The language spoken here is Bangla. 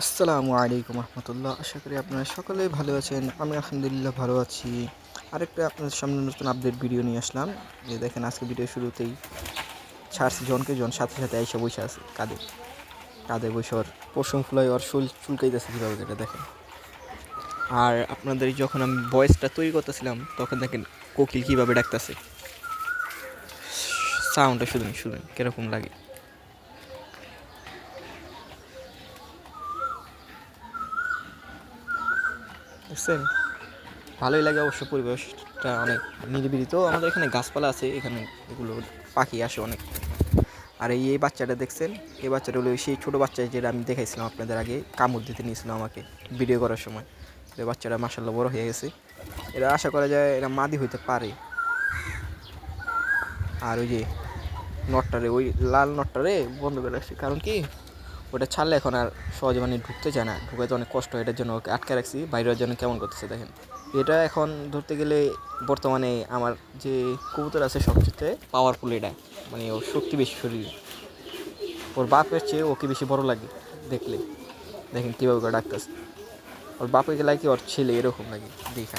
আসসালামু আলাইকুম রহমতুল্লাহ। আশা করি আপনারা সকলেই ভালো আছেন। আমি আলহামদুলিল্লাহ ভালো আছি। আরেকটা আপনাদের সামনে নতুন আপডেট ভিডিও নিয়ে আসলাম। যে দেখেন আজকে ভিডিও শুরুতেই ছাড়ছি জনকে জন সাথে সাথে আইসা বসে আছে কাঁধে কাঁধে বসে ওর পশম ফুলাই ওর চুলকাইতেছে কীভাবে এটা দেখেন। আর আপনাদের যখন আমি ভয়েসটা তৈরি করতেছিলাম তখন দেখেন কোকিল কীভাবে ডাকতেছে, সাউন্ডটা শুনুন শুনুন কীরকম লাগে। দেখছেন, ভালোই লাগে অবশ্য। পরিবেশটা অনেক নিরিবিলি, তো আমাদের এখানে গাছপালা আছে, এখানে এগুলো পাখি আসে অনেক। আর এই বাচ্চাটা দেখছেন, এই বাচ্চাটা হলো সেই ছোটো বাচ্চা যেটা আমি দেখাইছিলাম আপনাদের আগে, কামড় দিতে নিয়েছিল আমাকে ভিডিও করার সময়। এই বাচ্চাটা মাসাল্লাহ বড় হয়ে গেছে। এরা আশা করা যায় এরা মাদি হইতে পারে। আর ওই যে নটটারে, ওই লাল নটটারে বন্ধ করে রাখছি, কারণ কি ওটা ছাড়লে এখন আর সহজে মানে ঢুকতে চায় না, ঢুকাতে অনেক কষ্ট। এটার জন্য ওকে আটকে রাখছি, বাইরের জন্য কেমন করতেছে দেখেন। এটা এখন ধরতে গেলে বর্তমানে আমার যে কবুতর আছে সবচেয়ে পাওয়ারফুল এটা, মানে ওর শক্তি বেশি শরীরে। ওর বাপের চেয়ে ওকে বেশি বড় লাগে দেখলে। দেখেন কীভাবে করে ডাকতেছে, ওর বাপের লাগে ওর ছেলে এরকম লাগে দেখা।